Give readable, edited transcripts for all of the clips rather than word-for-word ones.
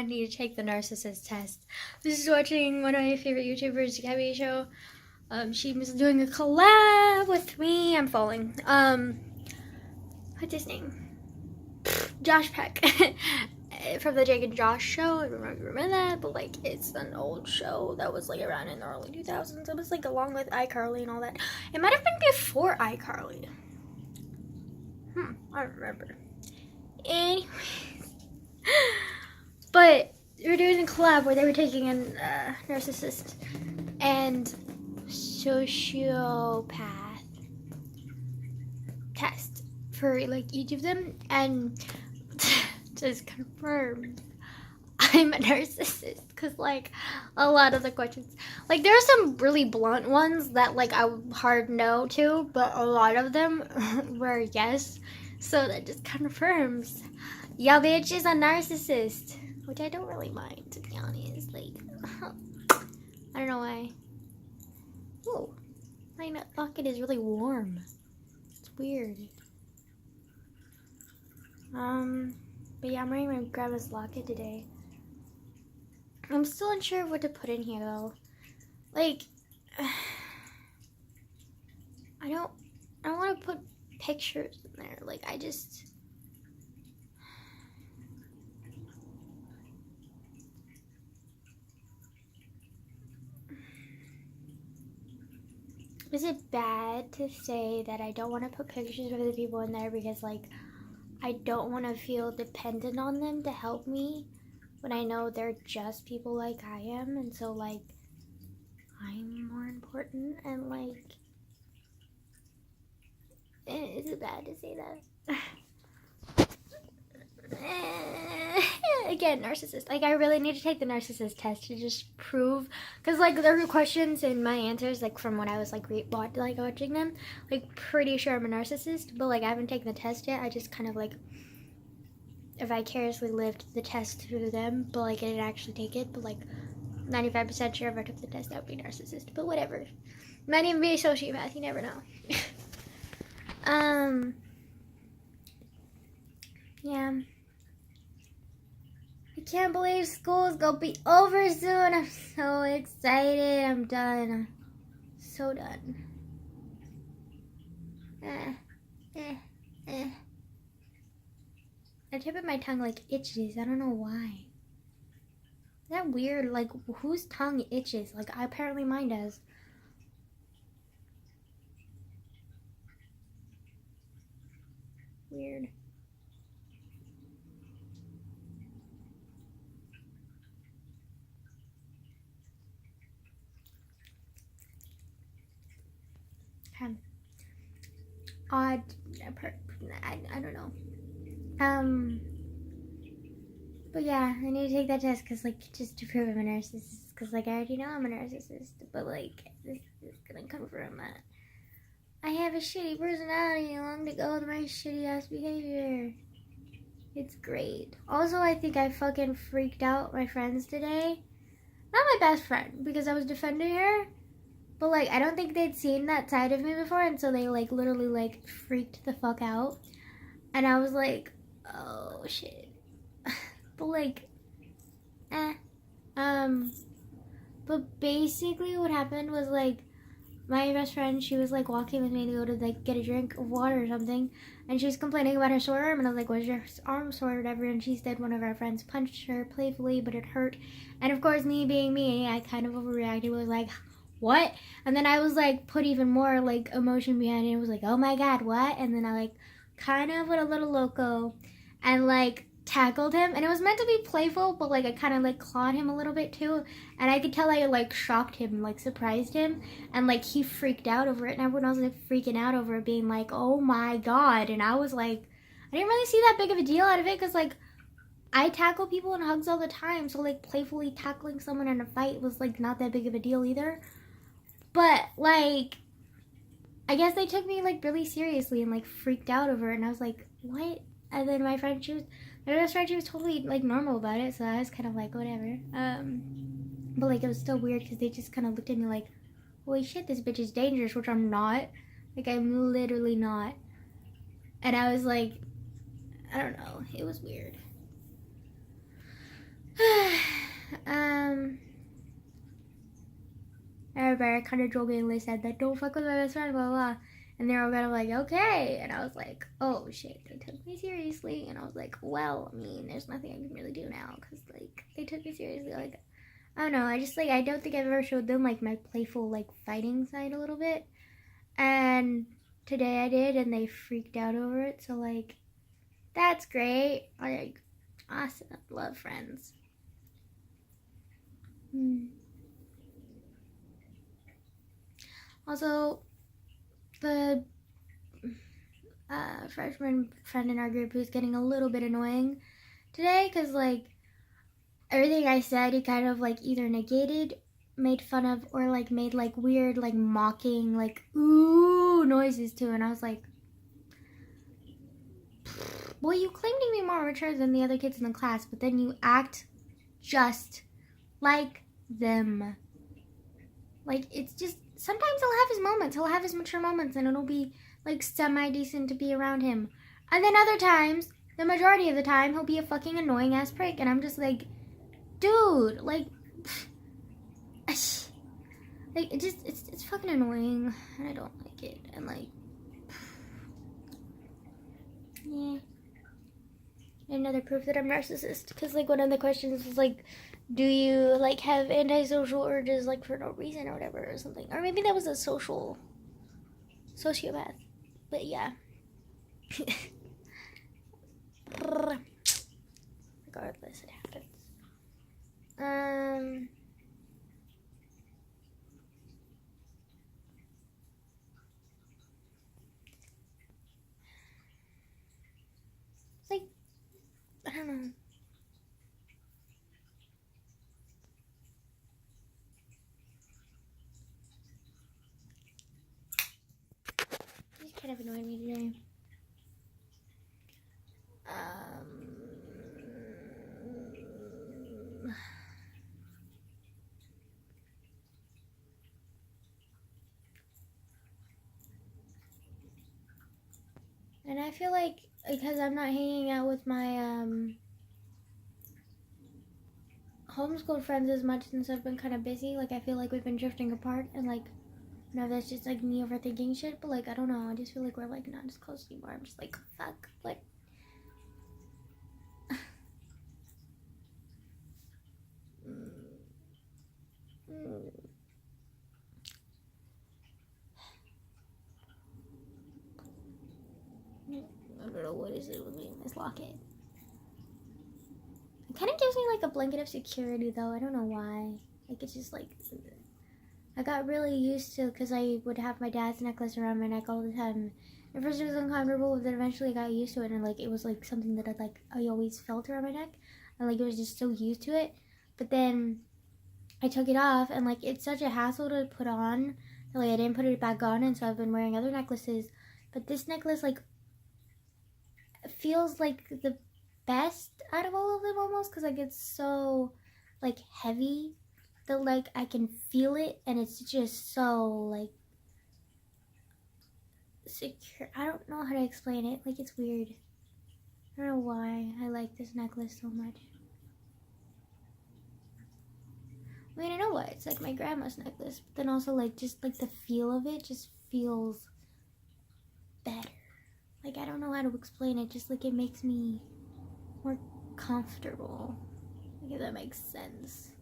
need to take the narcissist test. This is watching one of my favorite YouTubers, Gabby Show. She was doing a collab with me. I'm falling. What's his name? Josh Peck. From the Jake and Josh show. I don't know if you remember that, but like it's an old show that was like around in the early 2000s. It was like along with iCarly and all that. It might have been before iCarly. I don't remember. Anyways. But we were doing a collab where they were taking a narcissist and sociopath test for like each of them, and just confirmed I'm a narcissist, because like a lot of the questions, like there are some really blunt ones that like I would hard no to, but a lot of them were yes, so that just confirms y'all bitch is a narcissist, which I don't really mind, to be honest. Like I don't know why. Oh, my bucket is really warm. It's weird. But yeah, I'm wearing my grandma's locket today. I'm still unsure of what to put in here though. Like, I don't want to put pictures in there. Like, I just... Is it bad to say that I don't want to put pictures of other people in there because, like, I don't want to feel dependent on them to help me when I know they're just people like I am, and so, like, I'm more important, and, like, is it bad to say that? Again, narcissist. Like, I really need to take the narcissist test to just prove, because like there were questions and my answers, like from when I was like watching them, like pretty sure I'm a narcissist, but like I haven't taken the test yet. I just kind of like vicariously lived the test through them, but like I didn't actually take it. But like 95% sure if I took the test, I would be narcissist. But whatever. Might even be a sociopath. You never know. Yeah. I can't believe school's gonna be over soon. I'm so excited. I'm done. I'm so done. The tip of my tongue like itches. I don't know why. Is that weird? Like, whose tongue itches? Like, apparently mine does. Weird. Odd. I don't know. But yeah, I need to take that test because, like, just to prove I'm a narcissist. Because, like, I already know I'm a narcissist. But, like, this is gonna confirm that I have a shitty personality along to go with my shitty ass behavior. It's great. Also, I think I fucking freaked out my friends today. Not my best friend, because I was defending her. But, like, I don't think they'd seen that side of me before, and so they, like, literally, like, freaked the fuck out. And I was like, oh, shit. But, like, But basically what happened was, like, my best friend, she was, like, walking with me to go to, like, get a drink of water or something. And she was complaining about her sore arm, and I was like, was your arm sore or whatever? And she said one of our friends punched her playfully, but it hurt. And, of course, me being me, I kind of overreacted, was like, what? And then I was like, put even more like emotion behind it. It was like, oh my god, what? And then I like kind of went a little loco and like tackled him, and it was meant to be playful, but like I kind of like clawed him a little bit too, and I could tell I like shocked him, like surprised him, and like he freaked out over it, and everyone else was like freaking out over it, being like, oh my god. And I was like, I didn't really see that big of a deal out of it, because like I tackle people in hugs all the time, so like playfully tackling someone in a fight was like not that big of a deal either. But, like, I guess they took me, like, really seriously and, like, freaked out over it. And I was like, what? And then my best friend, she was totally, like, normal about it. So I was kind of like, whatever. But, like, it was still weird because they just kind of looked at me like, holy shit, this bitch is dangerous, which I'm not. Like, I'm literally not. And I was like, I don't know. It was weird. Everybody kind of jokingly said that don't fuck with my best friend, blah, blah, blah. And they were kind of like, okay. And I was like, oh shit, they took me seriously. And I was like, well, I mean, there's nothing I can really do now because, like, they took me seriously. Like, I don't know. I just, like, I don't think I've ever showed them, like, my playful, like, fighting side a little bit. And today I did, and they freaked out over it. So, like, that's great. Like, awesome. Love friends. Also, the freshman friend in our group who's getting a little bit annoying today because, like, everything I said he kind of, like, either negated, made fun of, or, like, made, like, weird, like, mocking, like, ooh noises too. And I was like, well, you claim to be more mature than the other kids in the class, but then you act just like them. Like, it's just, sometimes he'll have his moments, he'll have his mature moments, and it'll be, like, semi-decent to be around him. And then other times, the majority of the time, he'll be a fucking annoying-ass prick, and I'm just like, dude, like, like, it's fucking annoying, and I don't like it, and, like, yeah. Another proof that I'm narcissist, because, like, one of the questions was, like, do you, like, have antisocial urges, like, for no reason or whatever or something. Or maybe that was a sociopath. But yeah. Regardless, it happens. Like, I don't know. He's kind of annoying me today. And I feel like because I'm not hanging out with my homeschool friends as much since I've been kind of busy, like I feel like we've been drifting apart, and like, no, that's just like me overthinking shit, but like, I don't know, I just feel like we're like not as close anymore. I'm just like, fuck, like, I don't know what is it with me and this locket. It kind of gives me like a blanket of security though. I don't know why. Like, it's just like, I got really used to, because I would have my dad's necklace around my neck all the time. At first it was uncomfortable, but then eventually I got used to it, and like, it was like something that I always felt around my neck, and like, it was just so used to it. But then I took it off, and like, it's such a hassle to put on that like I didn't put it back on, and so I've been wearing other necklaces. But this necklace like feels like the best out of all of them almost, because like, it's so like heavy that like I can feel it, and it's just so like secure. I don't know how to explain it. Like, it's weird. I don't know why I like this necklace so much. I mean, I know what, it's like my grandma's necklace, but then also like, just like the feel of it just feels better. Like, I don't know how to explain it, just like it makes me more comfortable. Like, if that makes sense.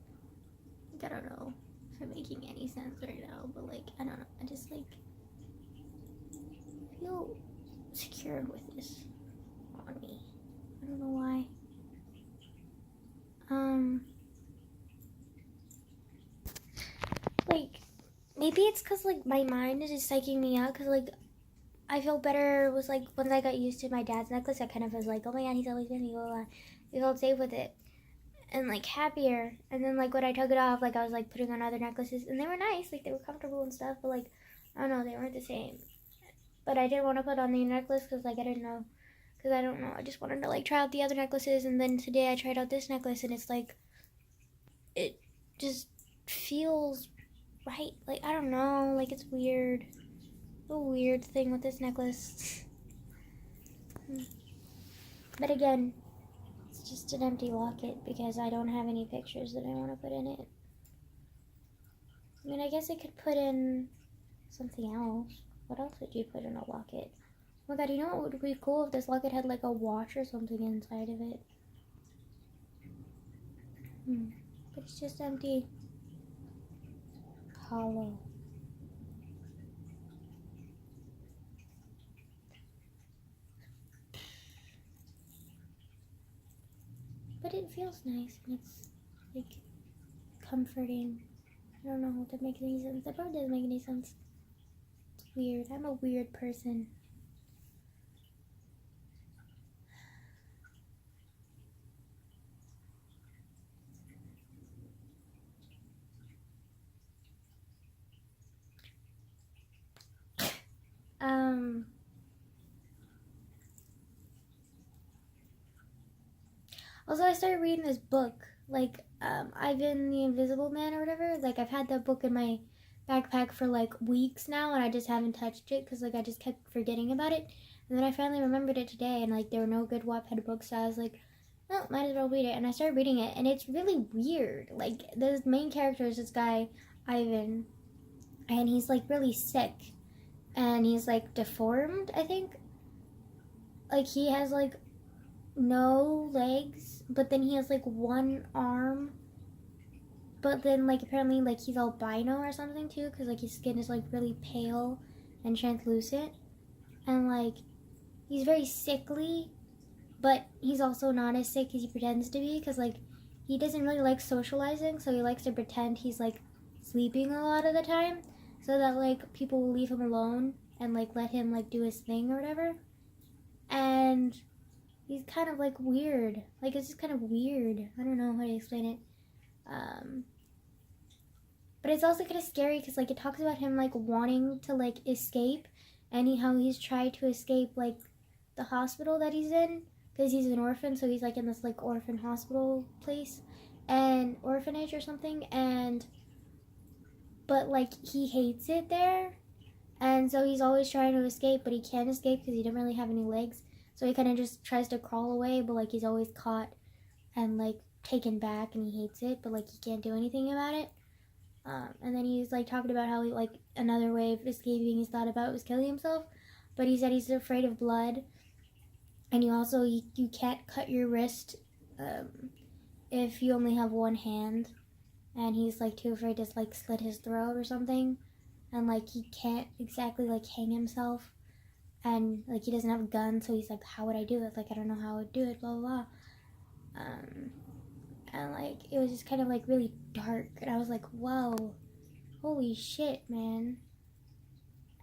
Like, I don't know if I'm making any sense right now, but like, I don't know, I just like feel secure with this on me. I don't know why. Like, maybe it's because like my mind is just psyching me out, because like I feel better was like once I got used to my dad's necklace, I kind of was like, oh my god, he's always with me, blah, blah, blah. I felt safe with it and like happier. And then like when I took it off, like I was like putting on other necklaces, and they were nice, like they were comfortable and stuff, but like, I don't know, they weren't the same. But I didn't want to put on the necklace because like I didn't know, because I don't know, I just wanted to like try out the other necklaces. And then today I tried out this necklace, and it's like, it just feels right. Like, I don't know, like it's weird. A weird thing with this necklace. But again, it's It's just an empty locket because I don't have any pictures that I want to put in it. I mean, I guess I could put in something else. What else would you put in a locket? Oh my god, you know what would be cool if this locket had like a watch or something inside of it? But it's just empty. Hollow. But it feels nice and it's like comforting. I don't know if that makes any sense. That probably doesn't make any sense. It's weird. I'm a weird person. Also, I started reading this book, like, Ivan the Invisible Man or whatever. Like, I've had that book in my backpack for, like, weeks now, and I just haven't touched it, because, like, I just kept forgetting about it. And then I finally remembered it today, and, like, there were no good Wattpad books, so I was like, oh, might as well read it. And I started reading it, and it's really weird. Like, the main character is this guy, Ivan, and he's, like, really sick. And he's, like, deformed, I think. Like, he has, like, no legs, but then he has like one arm, but then like apparently like he's albino or something too, because like his skin is like really pale and translucent, and like he's very sickly, but he's also not as sick as he pretends to be, because like he doesn't really like socializing, so he likes to pretend he's like sleeping a lot of the time, so that like people will leave him alone and like let him like do his thing or whatever. And he's kind of like weird. Like it's just kind of weird. I don't know how to explain it. But it's also kind of scary because like it talks about him like wanting to like escape, and how he's tried to escape like the hospital that he's in, because he's an orphan, so he's like in this like orphan hospital place and orphanage or something, and but like he hates it there, and so he's always trying to escape, but he can't escape because he doesn't really have any legs. So he kind of just tries to crawl away, but like he's always caught and like taken back, and he hates it, but like he can't do anything about it. And then he's like talking about how he, like another way of escaping he's thought about was killing himself, but he said he's afraid of blood, and you can't cut your wrist if you only have one hand, and he's like too afraid to like slit his throat or something, and like he can't exactly like hang himself. And, like, he doesn't have a gun, so he's like, how would I do it? Like, I don't know how I would do it, blah, blah, blah. And, like, it was just kind of, like, really dark. And I was like, whoa, holy shit, man.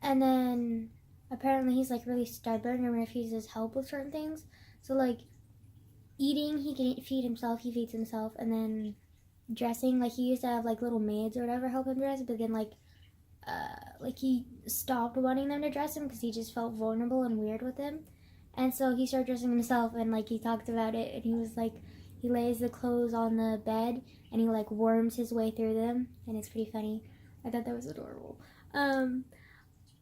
And then, apparently he's, like, really stubborn and refuses help with certain things. So, like, eating, he can feed himself, he feeds himself. And then dressing, like, he used to have, like, little maids or whatever help him dress. But then, like he stopped wanting them to dress him because he just felt vulnerable and weird with them, and so he started dressing himself, and like he talked about it, and he was like, he lays the clothes on the bed and he like worms his way through them, and it's pretty funny. I thought that was adorable.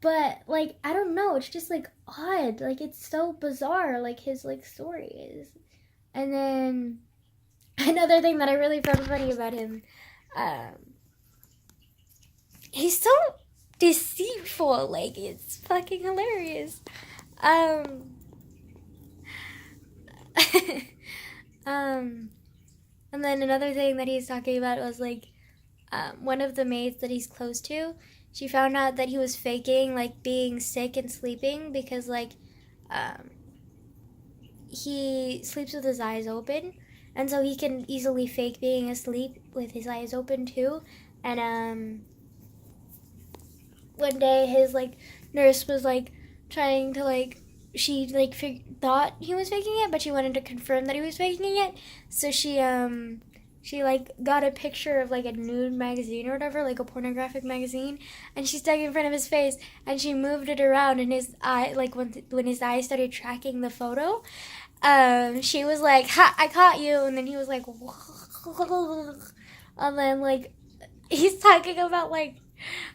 But like I don't know, it's just like odd, like it's so bizarre, like his like story is. And then another thing that I really found funny about him, he's so deceitful, like it's fucking hilarious. And then another thing that he's talking about was like one of the maids that he's close to, she found out that he was faking like being sick and sleeping because like he sleeps with his eyes open, and so he can easily fake being asleep with his eyes open too. And one day his like nurse was like trying to like, she like thought he was faking it, but she wanted to confirm that he was faking it, so she like got a picture of like a nude magazine or whatever, like a pornographic magazine, and she stuck it in front of his face, and she moved it around, and his eye, like when his eyes started tracking the photo, she was like, ha, I caught you, and then he was like, and then like he's talking about like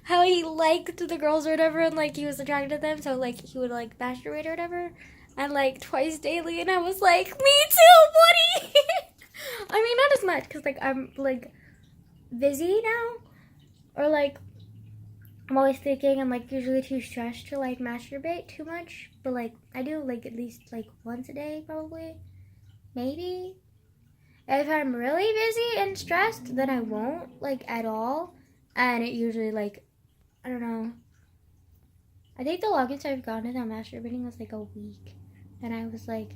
how he liked the girls or whatever, and like he was attracted to them, so like he would like masturbate or whatever. and like twice daily, and I was like, me too, buddy. I mean, not as much, because like I'm like busy now, or like I'm always thinking I'm like usually too stressed to like masturbate too much, but like I do like at least like once a day probably, maybe. If I'm really busy and stressed, then I won't like at all, and it usually like, I don't know. I think the longest I've gone without masturbating was like a week, and I was like,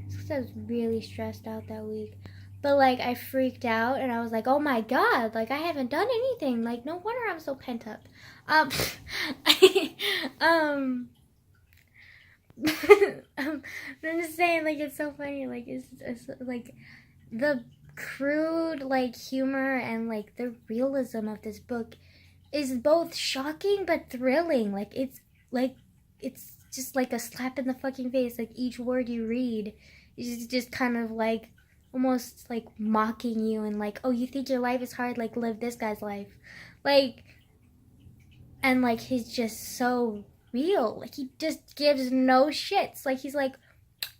because I was really stressed out that week. But like I freaked out and I was like, oh my god, like I haven't done anything. Like no wonder I'm so pent up. Um, um, I'm just saying, like it's so funny. Like it's like the crude like humor and like the realism of this book is both shocking but thrilling. Like it's just like a slap in the fucking face. Like each word you read is just kind of like almost like mocking you and like, oh, you think your life is hard? Like live this guy's life. Like, and like he's just so real. Like he just gives no shits. Like he's like,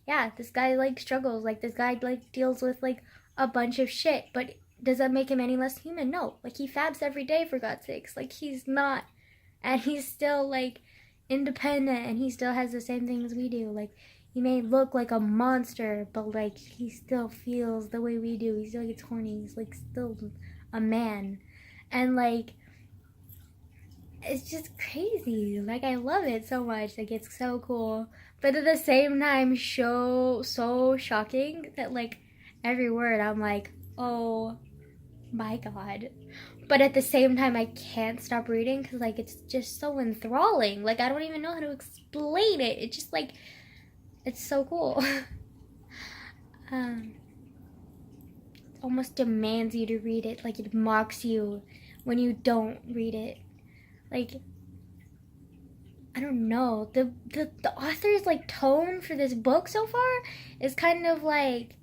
yeah, this guy like struggles. Like this guy like deals with like a bunch of shit, but does that make him any less human? No. Like he fabs every day, for God's sakes. Like he's not, and he's still like independent, and he still has the same things we do. Like he may look like a monster, but like he still feels the way we do. He still gets horny. He's like still a man, and like it's just crazy. Like I love it so much. Like it's so cool, but at the same time, so shocking that like every word I'm like, oh my god. But at the same time, I can't stop reading because like it's just so enthralling. Like I don't even know how to explain it. It's just like it's so cool. It almost demands you to read it. Like it mocks you when you don't read it. Like I don't know. The author's like tone for this book so far is kind of like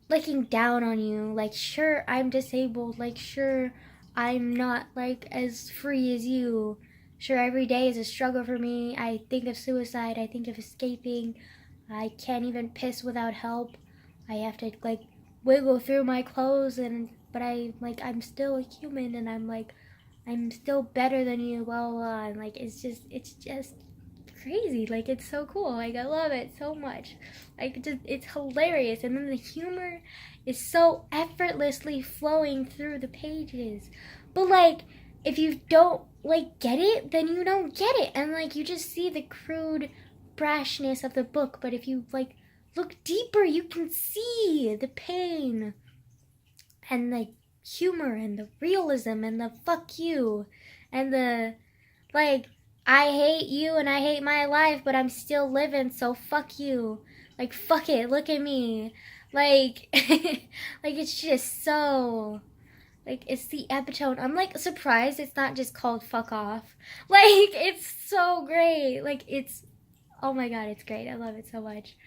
looking down on you. Like sure I'm disabled. Like sure I'm not like as free as you. Sure, every day is a struggle for me. I think of suicide. I think of escaping. I can't even piss without help. I have to like wiggle through my clothes, but I'm still a human, and I'm still better than you, blah blah blah. And like it's just crazy. Like it's so cool. Like I love it so much. Like it's hilarious, and then the humor is so effortlessly flowing through the pages. But like if you don't like get it, then you don't get it, and like you just see the crude brashness of the book. But if you like look deeper, you can see the pain and the humor and the realism and the fuck you and the like I hate you and I hate my life, but I'm still living, so fuck you. Like fuck it, look at me. Like like it's just so like it's the epitome. I'm like surprised it's not just called fuck off. Like it's so great. Like it's, oh my god, it's great. I love it so much.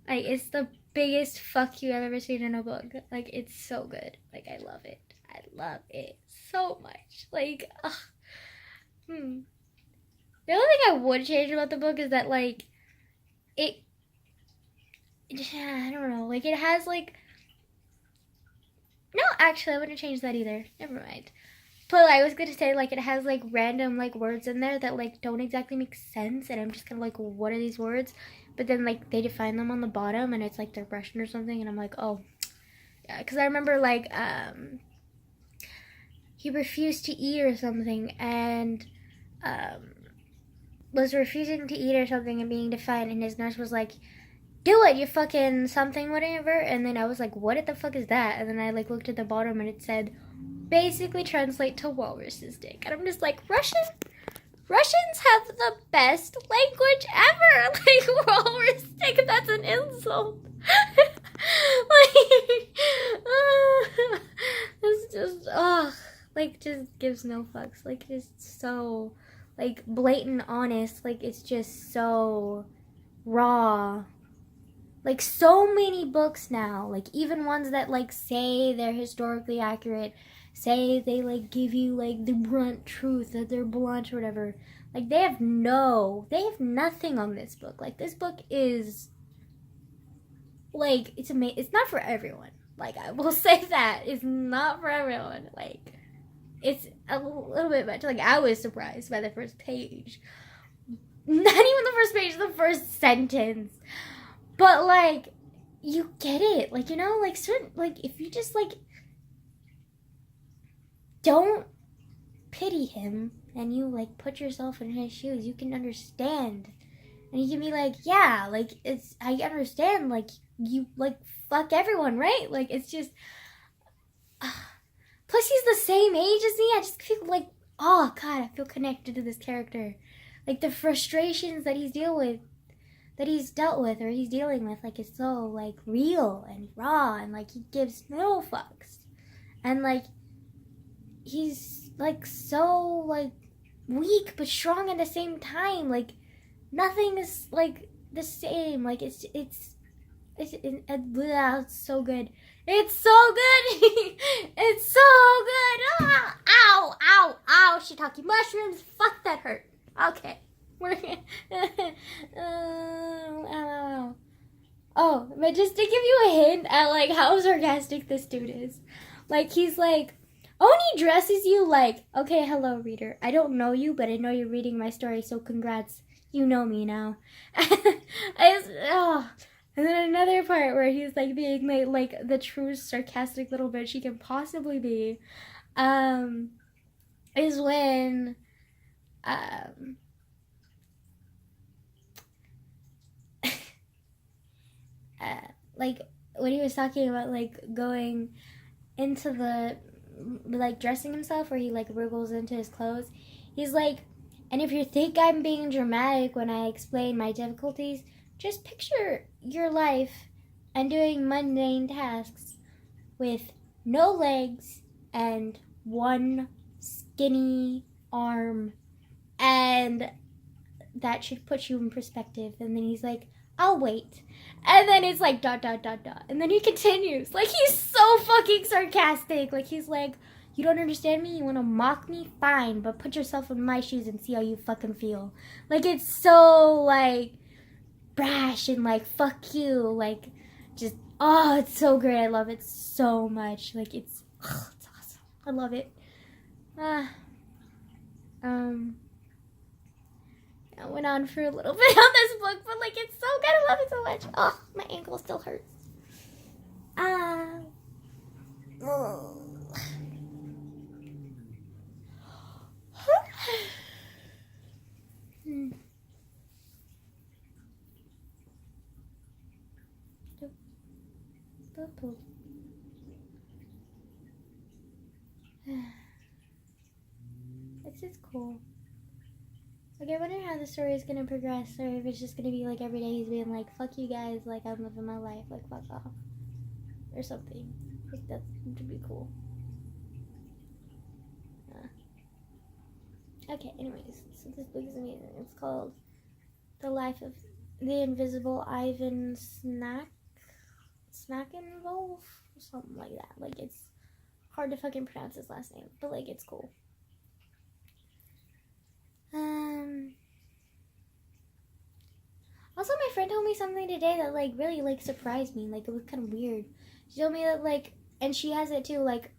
Like it's the biggest fuck you I've ever seen in a book. Like it's so good. Like I love it. I love it so much. Like The only thing I would change about the book is that like it I don't know, like it has like, no, actually I wouldn't change that either. Never mind. But I was gonna say like it has like random like words in there that like don't exactly make sense, and I'm just kind of like, what are these words? But then like they define them on the bottom, and it's like they're Russian or something, and I'm like, oh yeah, because I remember like he refused to eat or something, and was refusing to eat or something and being defiant, and his nurse was like, do it, you fucking something, whatever. And then I was like, what the fuck is that? And then I like looked at the bottom and it said, basically translate to walrus's dick. And I'm just like, Russians have the best language ever. Like walrus dick, that's an insult. Like, it's just, like just gives no fucks. Like it's so like blatant honest. Like it's just so raw. Like so many books now, like even ones that like say they're historically accurate, say they like give you like the brunt truth, that they're blunt or whatever, Like, they have nothing on this book. Like, this book is, like, it's amazing. It's not for everyone. Like, I will say that. It's not for everyone. Like, it's a little bit much. Like, I was surprised by the first page. Not even the first page, the first sentence. But, like, you get it. Like, you know, like, certain, like, if you just, like, don't pity him and you, like, put yourself in his shoes, you can understand. And you can be like, yeah, like, I understand, like, you, like, fuck everyone, right? Like, it's just, plus he's the same age as me. I just feel like, oh, God, I feel connected to this character. Like, the frustrations that he's dealt with, or he's dealing with, like, it's so, like, real and raw, and, like, he gives no fucks. And, like, he's, like, so, like, weak but strong at the same time. Like, nothing is, like, the same. Like, it's so good. It's so good. It's so good. Ah, ow, ow, ow. Shiitake mushrooms. Fuck, that hurt. Okay. Ow. Oh, but just to give you a hint at, like, how sarcastic this dude is. Like, he's like, Oni dresses you like, okay, hello, reader. I don't know you, but I know you're reading my story, so congrats. You know me now. And then another part where he's, like, being, like the true sarcastic little bitch he can possibly be, is when, like, when he was talking about, like, going into the, like, dressing himself, where he, like, wriggles into his clothes, he's like, and if you think I'm being dramatic when I explain my difficulties, just picture your life and doing mundane tasks with no legs and one skinny arm, and that should put you in perspective. And then he's like, I'll wait. And then it's like, ... And then he continues. Like, he's so fucking sarcastic. Like, he's like, you don't understand me? You want to mock me? Fine, but put yourself in my shoes and see how you fucking feel. Like, it's so, like, brash and, like, fuck you. Like, just, oh, it's so great. I love it so much. Like, it's awesome. I love it. I went on for a little bit on this book, but, like, it's so good. I love it so much. Oh, my ankle still hurts. It's just cool. Like, I wonder how the story is gonna progress, or if it's just gonna be like every day he's being like, fuck you guys, like, I'm living my life, like, fuck off. Or something. Like, that would be cool. Okay, anyways, so this book is amazing. It's called The Life of the Invisible Ivan Snackenwolf? Something like that. Like, it's hard to fucking pronounce his last name, but, like, it's cool. Also, my friend told me something today that, like, really, like, surprised me. Like, it was kind of weird. She told me that, like, and she has it too, like,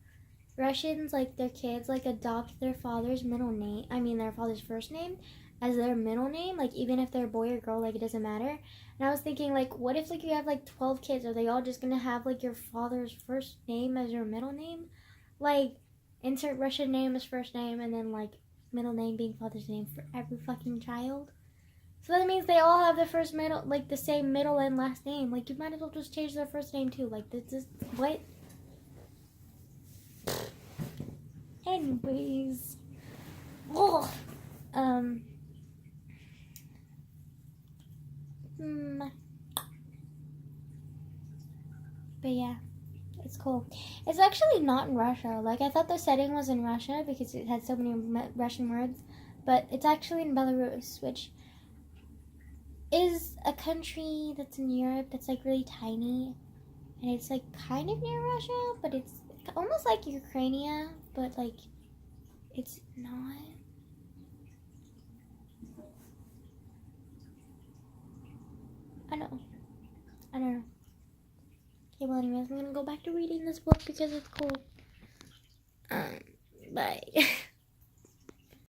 Russians, like, their kids, like, adopt their father's their father's first name as their middle name. Like, even if they're a boy or girl, like, it doesn't matter. And I was thinking, like, what if, like, you have, like, 12 kids? Are they all just gonna have, like, your father's first name as your middle name? Like, insert Russian name as first name, and then, like, middle name being father's name for every fucking child. So that means they all have the same middle and last name. Like, you might as well just change their first name too. Like, this is what? Anyways. Oh. But yeah. It's cool. It's actually not in Russia. Like, I thought the setting was in Russia because it had so many Russian words. But it's actually in Belarus, which is a country that's in Europe that's, like, really tiny. And it's, like, kind of near Russia, but it's almost like Ukraine, but, like, it's not. I know. I don't know. Okay, well, anyways, I'm gonna go back to reading this book because it's cool. Bye.